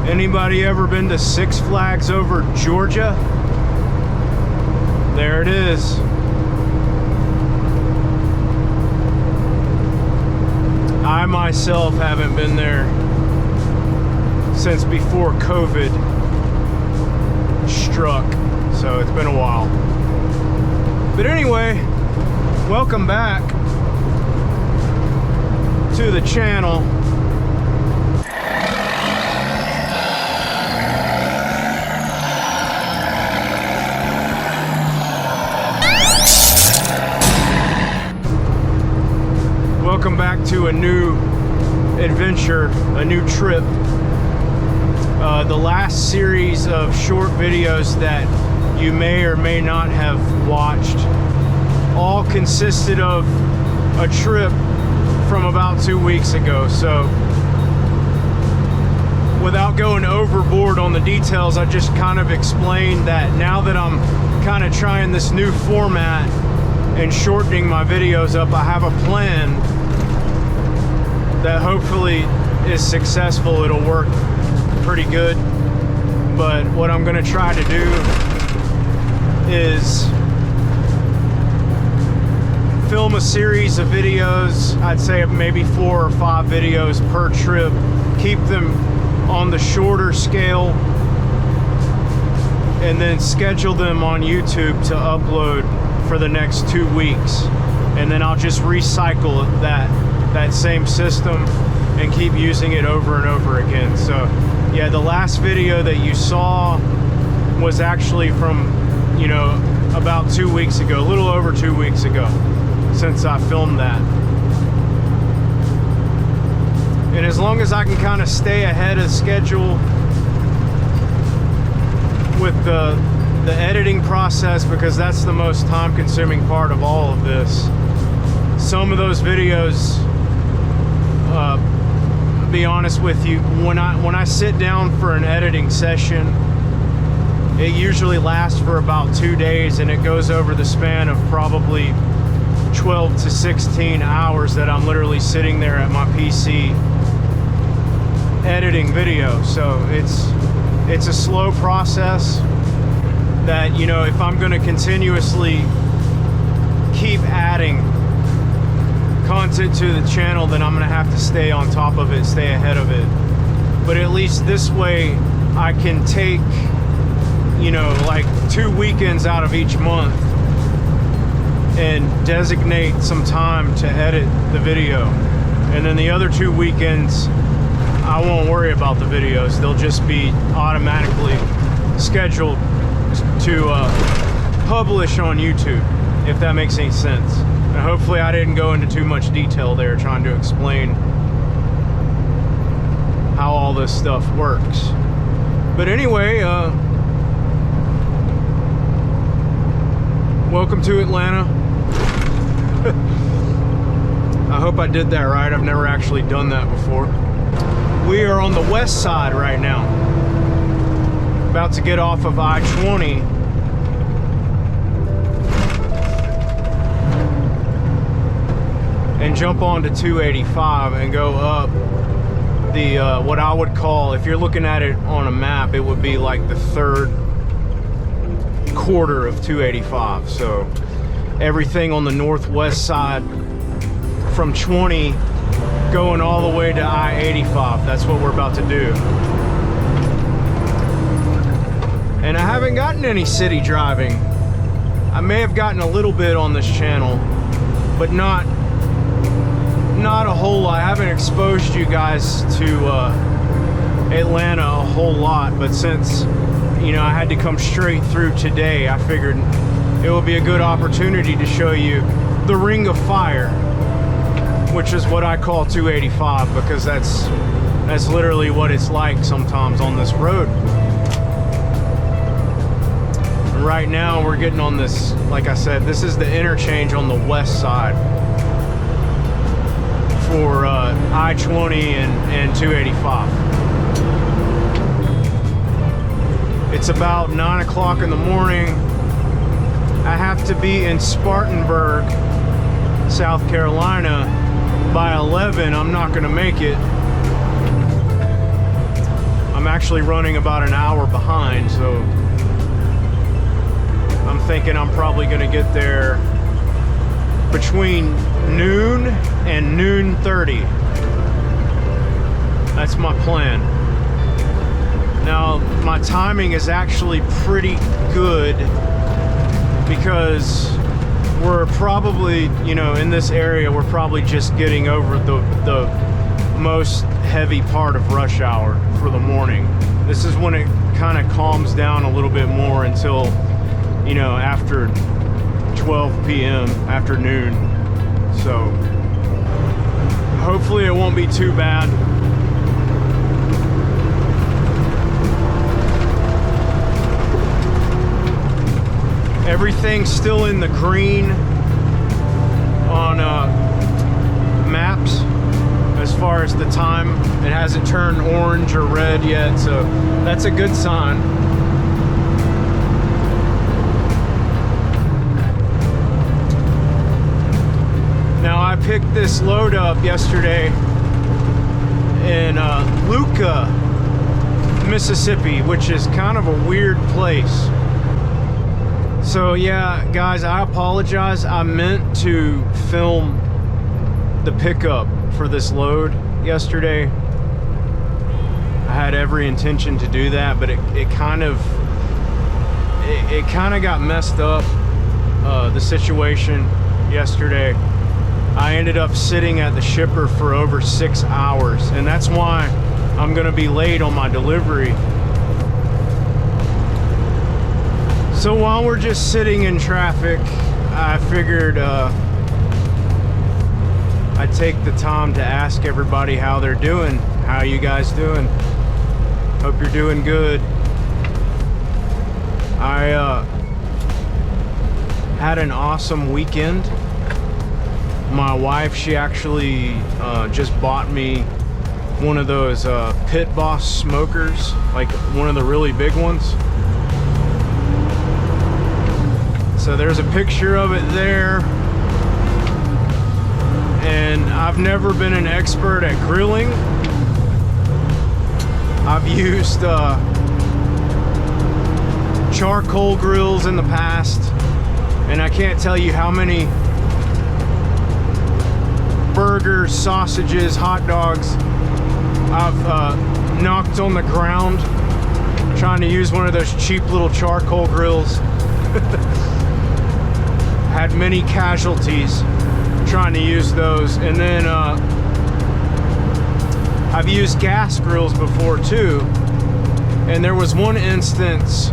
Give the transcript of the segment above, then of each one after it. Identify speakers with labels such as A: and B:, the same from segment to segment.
A: Anybody ever been to Six Flags over Georgia? There it is. I myself haven't been there since before COVID struck, so it's been a while. But anyway, welcome back to the channel. Welcome back to a new adventure, a new trip. The last series of short videos that you may or may not have watched all consisted of a trip from about 2 weeks ago. So without going overboard on the details, I just kind of explained that now that I'm kind of trying this new format and shortening my videos up, I have a plan that hopefully is successful. It'll work pretty good. But what I'm going to try to do is film a series of videos. I'd say maybe 4 or 5 videos per trip. Keep them on the shorter scale and then schedule them on YouTube to upload for the next 2 weeks. And then I'll just recycle that same system and keep using it over and over again. So yeah, the last video that you saw was actually from, you know, about 2 weeks ago, a little over 2 weeks ago since I filmed that. And as long as I can kind of stay ahead of schedule with the editing process, because that's the most time-consuming part of all of this. Some of those videos, be honest with you, when I sit down for an editing session, it usually lasts for about 2 days, and it goes over the span of probably 12 to 16 hours that I'm literally sitting there at my PC editing video. So it's a slow process that, you know, if I'm going to continuously keep adding content to the channel, then I'm going to have to stay on top of it, stay ahead of it. But at least this way I can take, you know, like 2 weekends out of each month and designate some time to edit the video. And then the other 2 weekends I won't worry about the videos. They'll just be automatically scheduled to publish on YouTube, if that makes any sense. And hopefully I didn't go into too much detail there trying to explain how all this stuff works. But anyway, welcome to Atlanta. I hope I did that right. I've never actually done that before. We are on the west side right now. About to get off of I-20. And jump onto 285 and go up the what I would call, if you're looking at it on a map, it would be like the third quarter of 285. So everything on the northwest side from 20 going all the way to I-85. That's what we're about to do. And I haven't gotten any city driving. I may have gotten a little bit on this channel, but not a whole lot. I haven't exposed you guys to Atlanta a whole lot, but since, you know, I had to come straight through today, I figured it would be a good opportunity to show you the Ring of Fire, which is what I call 285, because that's literally what it's like sometimes on this road. And right now we're getting on this, like I said, this is the interchange on the west side for I-20 and 285. It's about 9 o'clock in the morning. I have to be in Spartanburg, South Carolina by 11. I'm not gonna make it. I'm actually running about an hour behind, so I'm thinking I'm probably going to get there between noon and noon 30. That's my plan. Now, my timing is actually pretty good because we're probably, you know, in this area, we're probably just getting over the most heavy part of rush hour for the morning. This is when it kind of calms down a little bit more until, you know, after 12 p.m. afternoon. So hopefully it won't be too bad. Everything's still in the green on maps as far as the time. It hasn't turned orange or red yet, so that's a good sign. Now, I picked this load up yesterday in Luca, Mississippi, which is kind of a weird place. So yeah, guys, I apologize. I meant to film the pickup for this load yesterday. I had every intention to do that, but it kind of got messed up, the situation yesterday. I ended up sitting at the shipper for over 6 hours, and that's why I'm gonna be late on my delivery. So while we're just sitting in traffic, I figured I'd take the time to ask everybody how they're doing. How you guys doing? Hope you're doing good. I had an awesome weekend. My wife, she actually just bought me one of those Pit Boss smokers, like one of the really big ones. So there's a picture of it there. And I've never been an expert at grilling. I've used charcoal grills in the past, and I can't tell you how many burgers, sausages, hot dogs I've knocked on the ground trying to use one of those cheap little charcoal grills. Had many casualties trying to use those. And then I've used gas grills before too, and there was one instance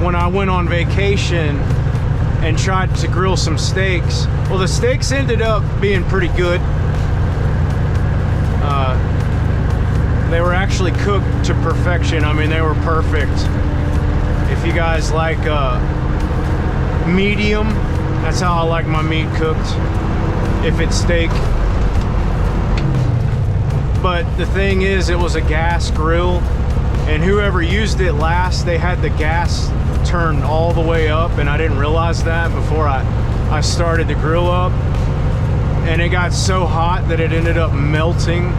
A: when I went on vacation and tried to grill some steaks. Well, the steaks ended up being pretty good. They were actually cooked to perfection. I mean, they were perfect. If you guys like medium, that's how I like my meat cooked, if it's steak. But the thing is, it was a gas grill, and whoever used it last, they had the gas turned all the way up, and I didn't realize that before I started the grill up, and it got so hot that it ended up melting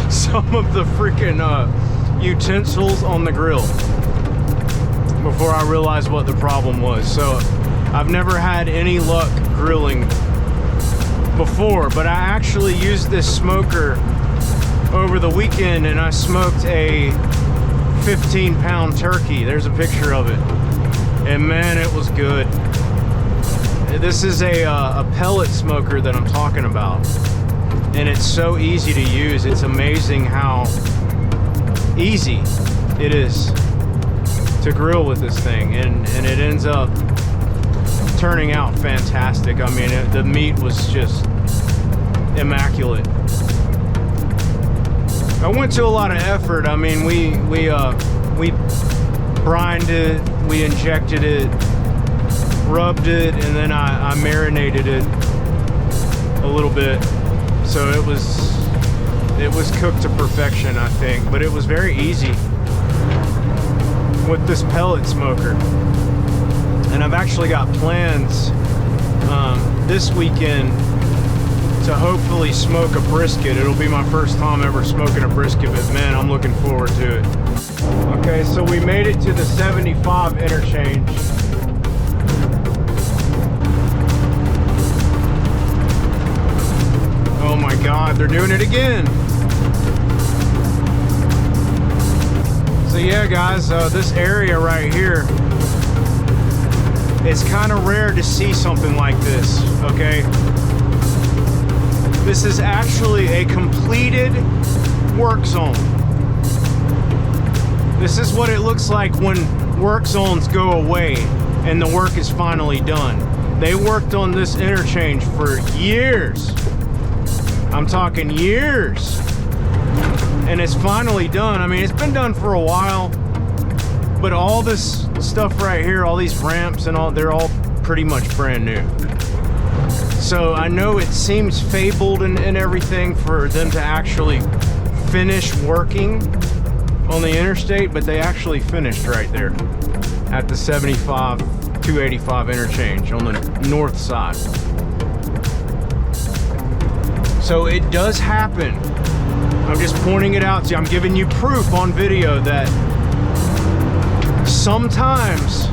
A: some of the freaking utensils on the grill before I realized what the problem was. So I've never had any luck grilling before, but I actually used this smoker over the weekend, and I smoked a 15-pound turkey. There's a picture of it, and man, it was good. This is a pellet smoker that I'm talking about, and it's so easy to use. It's amazing how easy it is to grill with this thing, and it ends up turning out fantastic. I mean, the meat was just immaculate. I went to a lot of effort. I mean, we brined it, we injected it, rubbed it, and then I marinated it a little bit. So it was cooked to perfection, I think. But it was very easy with this pellet smoker. And I've actually got plans this weekend to hopefully smoke a brisket. It'll be my first time ever smoking a brisket, but man, I'm looking forward to it. Okay, so we made it to the 75 interchange. Oh my God, they're doing it again. So yeah, guys, this area right here, it's kind of rare to see something like this, okay? This is actually a completed work zone. This is what it looks like when work zones go away and the work is finally done. They worked on this interchange for years. I'm talking years. And it's finally done. I mean, it's been done for a while, but all this stuff right here, all these ramps and all, they're all pretty much brand new. So I know it seems fabled and everything for them to actually finish working on the interstate, but they actually finished right there at the 75 285 interchange on the north side. So it does happen. I'm just pointing it out to you. I'm giving you proof on video that sometimes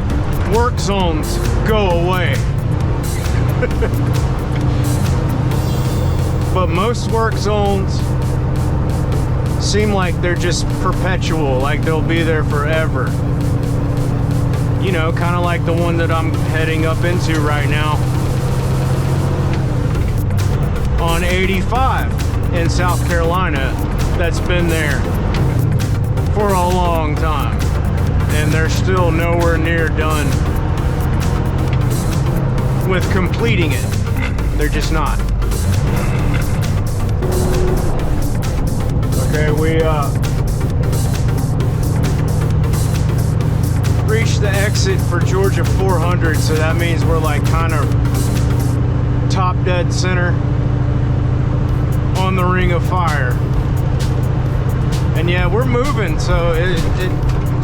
A: work zones go away. But most work zones seem like they're just perpetual, like they'll be there forever. You know, kind of like the one that I'm heading up into right now on 85 in South Carolina. That's been there for a long time, and they're still nowhere near done with completing it. They're just not. Okay, we reached the exit for Georgia 400, so that means we're like kind of top dead center on the Ring of Fire. And yeah, we're moving, so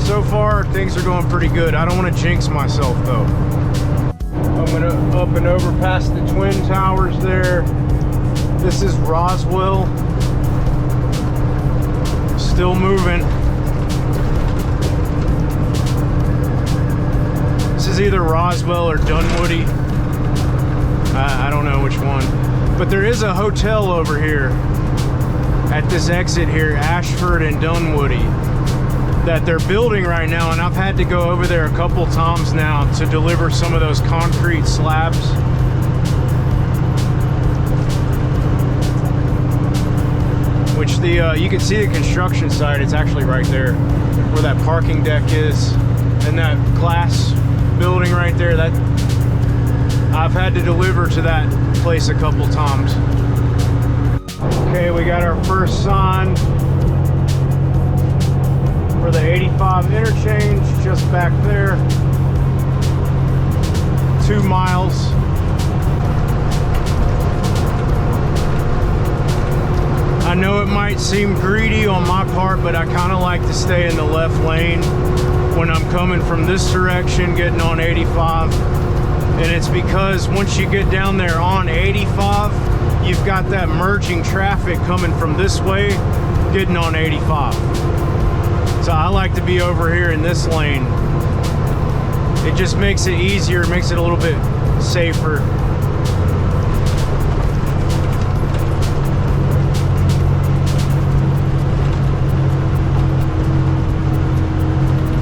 A: so far things are going pretty good. I don't want to jinx myself though. I'm gonna up and over past the Twin Towers there. This is Roswell. Still moving. This is either Roswell or Dunwoody. I don't know which one. But there is a hotel over here at this exit here, Ashford and Dunwoody, that they're building right now, and I've had to go over there a couple times now to deliver some of those concrete slabs. Which you can see the construction site. It's actually right there where that parking deck is, and that glass building right there. That I've had to deliver to that place a couple times. Okay, we got our first sign for the 85 interchange just back there. 2 miles. I know it might seem greedy on my part, but I kind of like to stay in the left lane when I'm coming from this direction, getting on 85. And it's because once you get down there on 85, you've got that merging traffic coming from this way, getting on 85. So I like to be over here in this lane. It just makes it easier, makes it a little bit safer.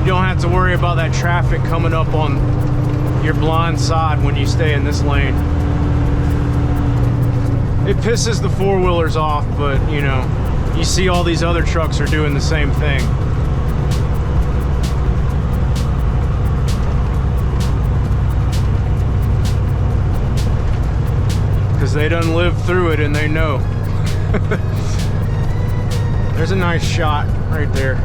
A: You don't have to worry about that traffic coming up on your blind side when you stay in this lane. It pisses the four-wheelers off, but you know, you see all these other trucks are doing the same thing. Because they done lived through it and they know. There's a nice shot right there.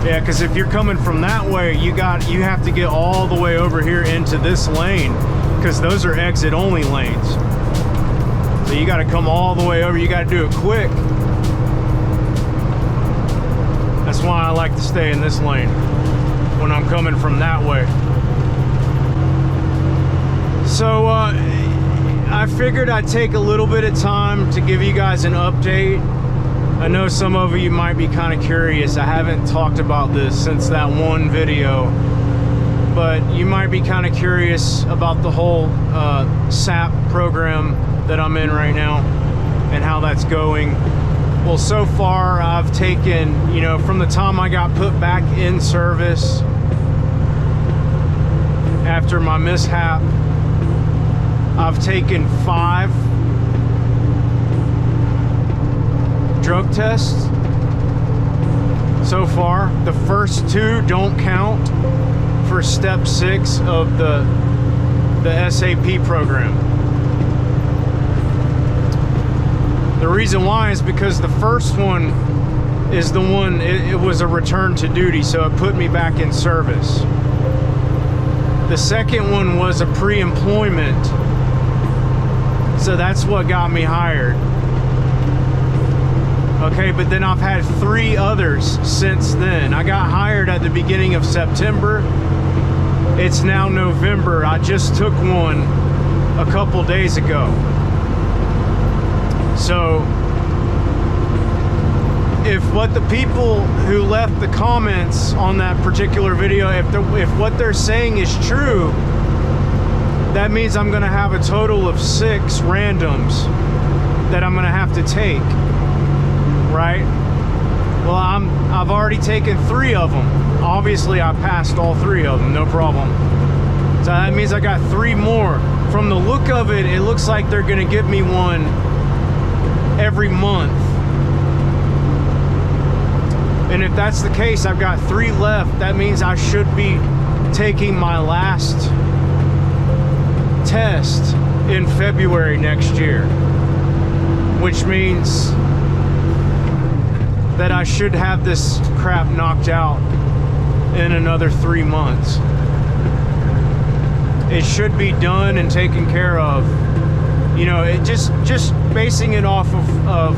A: Yeah, because if you're coming from that way, you have to get all the way over here into this lane, because those are exit only lanes. So you got to come all the way over. You got to do it quick. That's why I like to stay in this lane when I'm coming from that way. So I figured I'd take a little bit of time to give you guys an update. I know some of you might be kind of curious. I haven't talked about this since that one video, but you might be kind of curious about the whole SAP program that I'm in right now and how that's going. Well, so far I've taken, you know, from the time I got put back in service after my mishap, I've taken 5 drug tests so far. The first 2 don't count for step 6 of the SAP program. The reason why is because the first one is the one, it was a return to duty, so it put me back in service. The second one was a pre-employment, so that's what got me hired. Okay, but then I've had 3 others since then. I got hired at the beginning of September. It's now November. I just took one a couple days ago. So if what the people who left the comments on that particular video, if what they're saying is true, that means I'm gonna have a total of 6 randoms that I'm gonna have to take, right? Well, I've already taken 3 of them. Obviously, I passed all 3 of them, no problem. So that means I got 3 more. From the look of it, it looks like they're gonna give me one every month. And if that's the case, I've got 3 left. That means I should be taking my last test in February next year, which means that I should have this crap knocked out in another 3 months. It should be done and taken care of. You know, it just basing it off of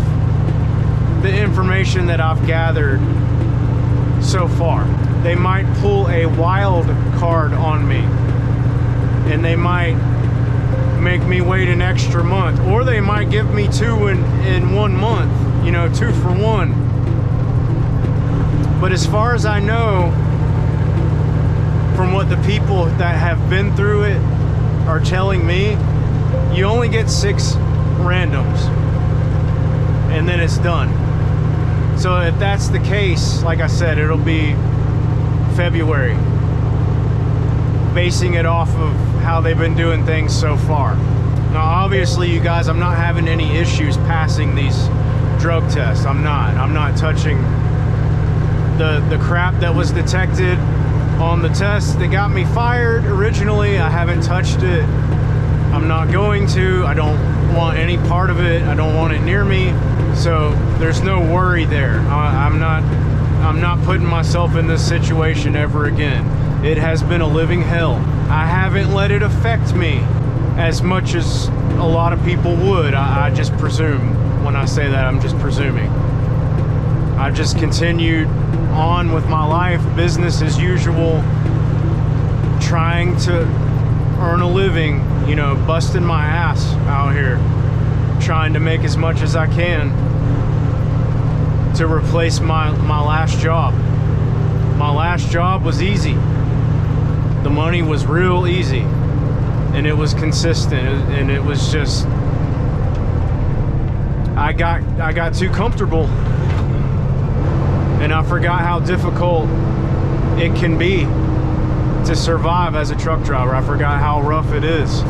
A: the information that I've gathered so far. They might pull a wild card on me, and they might make me wait an extra month, or they might give me 2 in 1 month, you know, 2 for 1. But as far as I know, from what the people that have been through it are telling me, you only get 6 randoms and then it's done. So if that's the case, like I said, it'll be February, basing it off of how they've been doing things so far. Now obviously, you guys, I'm not having any issues passing these drug tests. I'm not touching the crap that was detected on the test that got me fired originally. I haven't touched it. I'm not going to. I don't want any part of it. I don't want it near me. So there's no worry there. I'm not putting myself in this situation ever again. It has been a living hell. I haven't let it affect me as much as a lot of people would. I just presume. When I say that, I'm just presuming. I've just continued on with my life, business as usual, trying to earn a living, you know, busting my ass out here, trying to make as much as I can to replace my last job. My last job was easy. The money was real easy, and it was consistent, and it was just, I got too comfortable, and I forgot how difficult it can be to survive as a truck driver. I forgot how rough it is,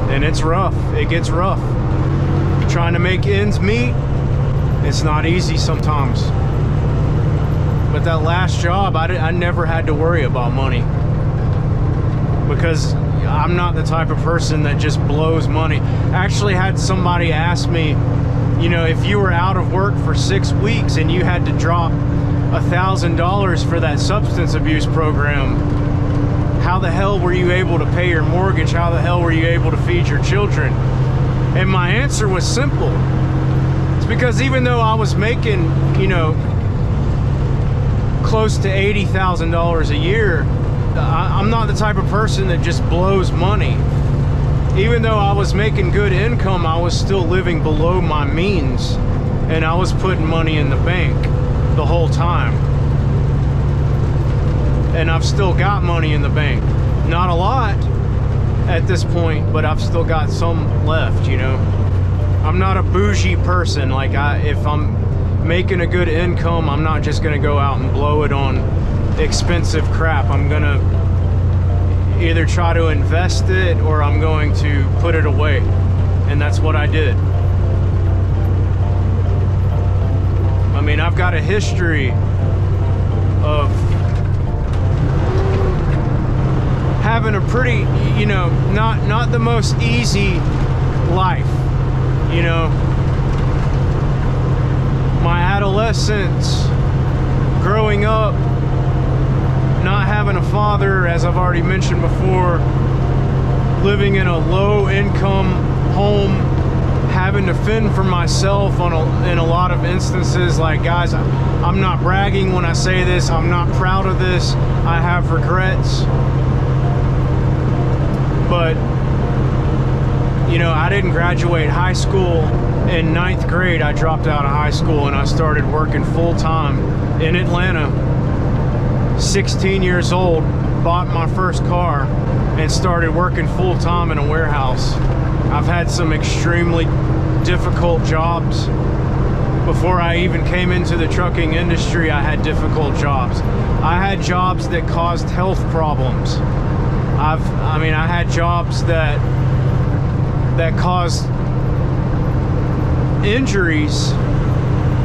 A: and it's rough. It gets rough. Trying to make ends meet, it's not easy sometimes. But that last job, I never had to worry about money, because I'm not the type of person that just blows money. I actually had somebody ask me, you know, if you were out of work for 6 weeks and you had to drop $1,000 for that substance abuse program, how the hell were you able to pay your mortgage? How the hell were you able to feed your children? And my answer was simple. It's because even though I was making, close to $80,000 a year, I'm not the type of person that just blows money. Even though I was making good income, I was still living below my means, and I was putting money in the bank the whole time. And I've still got money in the bank. Not a lot at this point, but I've still got some left, I'm not a bougie person. Like, if I'm making a good income, I'm not just gonna go out and blow it on expensive crap. I'm gonna either try to invest it or I'm going to put it away. And that's what I did. I mean, I've got a history of having a pretty, not the most easy life. My adolescence, growing up, not having a father, as I've already mentioned before, living in a low income home, having to fend for myself in a lot of instances. Like, guys, I'm not bragging when I say this. I'm not proud of this. I have regrets. But, I didn't graduate high school. In 9th grade, I dropped out of high school and I started working full-time in Atlanta. 16 years old, bought my first car and started working full-time in a warehouse. I've had some extremely difficult jobs. Before I even came into the trucking industry, I had difficult jobs. I had jobs that caused health problems. I had jobs that caused injuries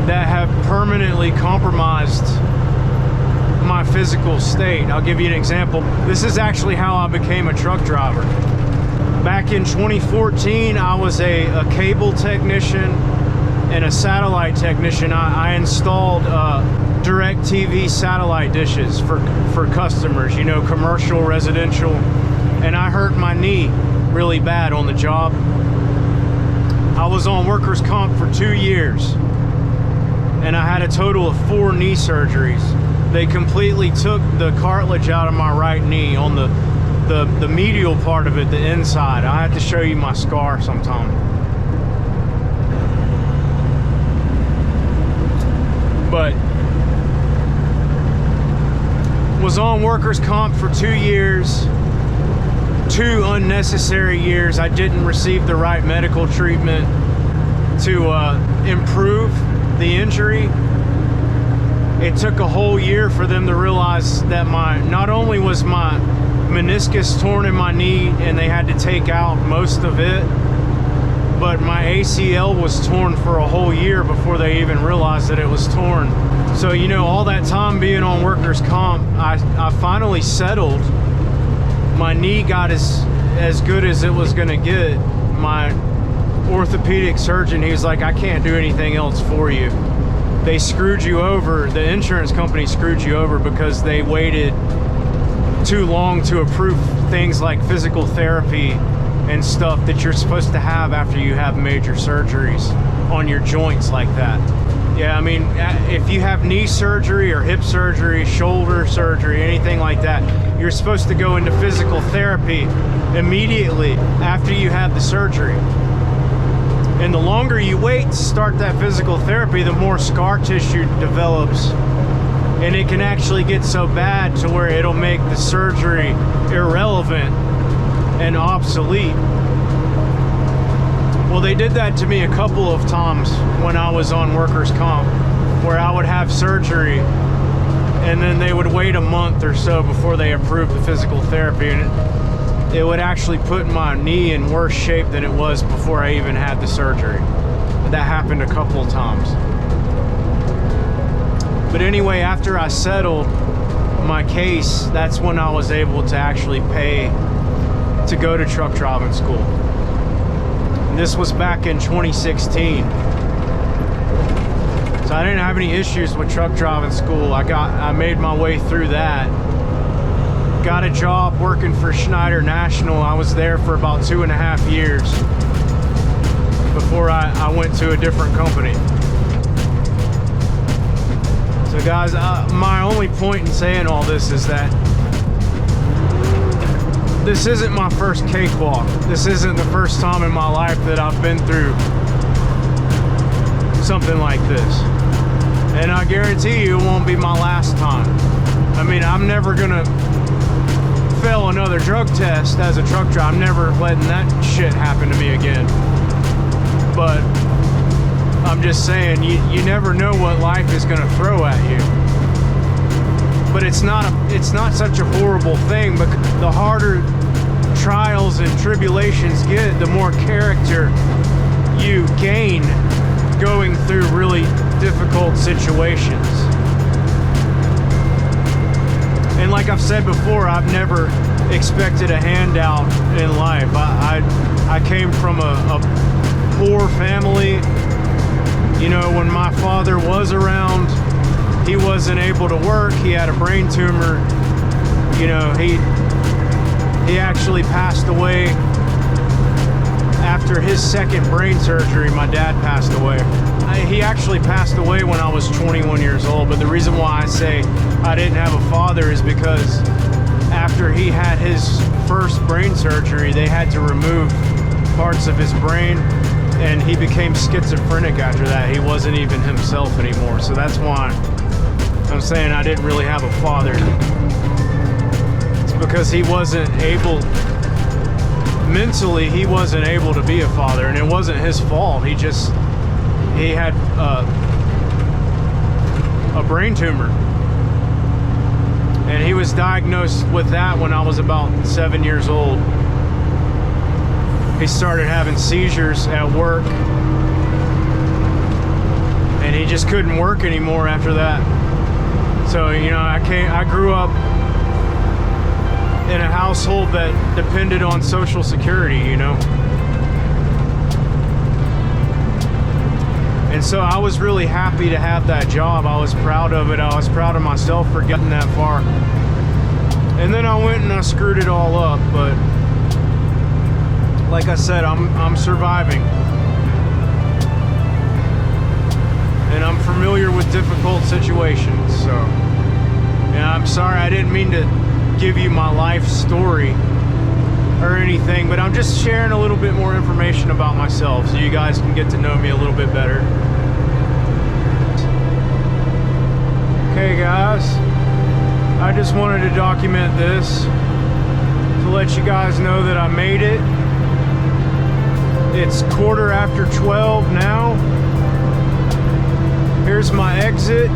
A: that have permanently compromised my physical state. I'll give you an example. This is actually how I became a truck driver. Back in 2014, I was a cable technician and a satellite technician. I installed DirecTV satellite dishes for customers, commercial, residential, and I hurt my knee really bad on the job. I was on workers' comp for 2 years, and I had a total of 4 knee surgeries. They completely took the cartilage out of my right knee on the medial part of it, the inside. I have to show you my scar sometime. But was on workers' comp for 2 years. 2 unnecessary years. I didn't receive the right medical treatment to improve the injury. It took a whole year for them to realize that not only was my meniscus torn in my knee and they had to take out most of it, but my ACL was torn for a whole year before they even realized that it was torn. So, all that time being on workers' comp, I finally settled. My knee got as good as it was gonna get. My orthopedic surgeon, he was like, I can't do anything else for you. They screwed you over. The insurance company screwed you over because they waited too long to approve things like physical therapy and stuff that you're supposed to have after you have major surgeries on your joints like that. Yeah, if you have knee surgery or hip surgery, shoulder surgery, anything like that, you're supposed to go into physical therapy immediately after you have the surgery. And the longer you wait to start that physical therapy, the more scar tissue develops. And it can actually get so bad to where it'll make the surgery irrelevant and obsolete. Well, they did that to me a couple of times when I was on workers' comp, where I would have surgery and then they would wait a month or so before they approved the physical therapy, and it would actually put my knee in worse shape than it was before I even had the surgery. That happened a couple of times. But anyway, after I settled my case, that's when I was able to actually pay to go to truck driving school. And this was back in 2016. So I didn't have any issues with truck driving school. I made my way through that. Got a job working for Schneider National. I was there for about 2.5 years. went to a different company. So guys, my only point in saying all this is that this isn't my first cakewalk. This isn't the first time in my life that I've been through something like this. And I guarantee you it won't be my last time. I mean, I'm never gonna fail another drug test as a truck driver. I'm never letting that shit happen to me again. But I'm just saying, you never know what life is gonna throw at you. But it's not such a horrible thing, but the harder trials and tribulations get, the more character you gain going through really difficult situations. And like I've said before, I've never expected a handout in life. I came from a poor family. You know, when my father was around, he wasn't able to work. He had a brain tumor. You know, he actually passed away after his second brain surgery. My dad passed away. He actually passed away when I was 21 years old. But the reason why I say I didn't have a father is because after he had his first brain surgery, they had to remove parts of his brain, and he became schizophrenic after that. He wasn't even himself anymore. So that's why I'm saying I didn't really have a father. It's because he wasn't able, mentally, he wasn't able to be a father, and it wasn't his fault. He had a brain tumor, and he was diagnosed with that when I was about 7 years old. He started having seizures at work, and he just couldn't work anymore after that. So, you know, I grew up in a household that depended on Social Security, you know. And so I was really happy to have that job. I was proud of it. I was proud of myself for getting that far. And then I went and I screwed it all up, but like I said, I'm surviving. And I'm familiar with difficult situations, so. And I'm sorry, I didn't mean to give you my life story or anything, but I'm just sharing a little bit more information about myself so you guys can get to know me a little bit better. Okay guys, I just wanted to document this to let you guys know that I made it. It's 12:15 now. Here's my exit.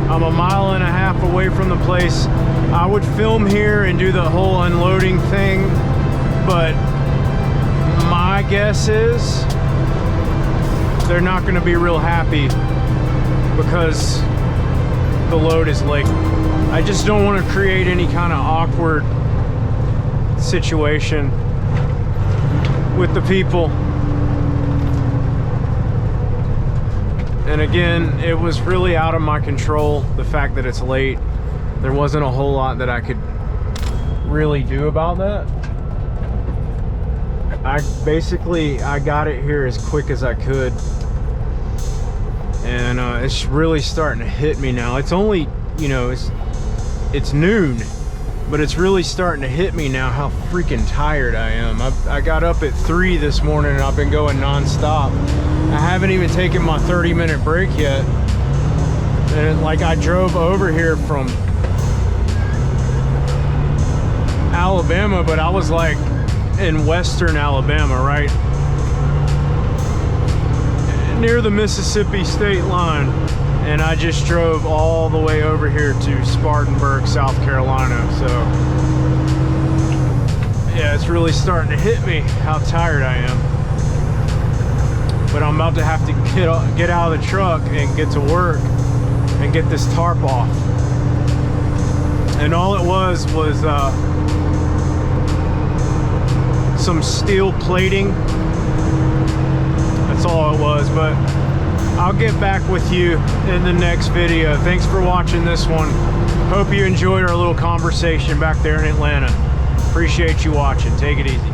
A: I'm 1.5 miles away from the place. I would film here and do the whole unloading thing, but my guess is they're not going to be real happy because the load is late. I just don't want to create any kind of awkward situation with the people. And again, it was really out of my control, the fact that it's late. There wasn't a whole lot that I could really do about that. I got it here as quick as I could. And it's really starting to hit me now. It's only, you know, it's noon, but it's really starting to hit me now how freaking tired I am. I got up at 3 this morning and I've been going non-stop. I haven't even taken my 30-minute break yet. And like I drove over here from Alabama, but I was like in western Alabama, right near the Mississippi state line, and I just drove all the way over here to Spartanburg, South Carolina. So yeah, it's really starting to hit me how tired I am. But I'm about to have to get out of the truck and get to work and get this tarp off. And all it was some steel plating. That's all it was. But I'll get back with you in the next video. Thanks for watching this one. Hope you enjoyed our little conversation back there in Atlanta. Appreciate you watching. Take it easy.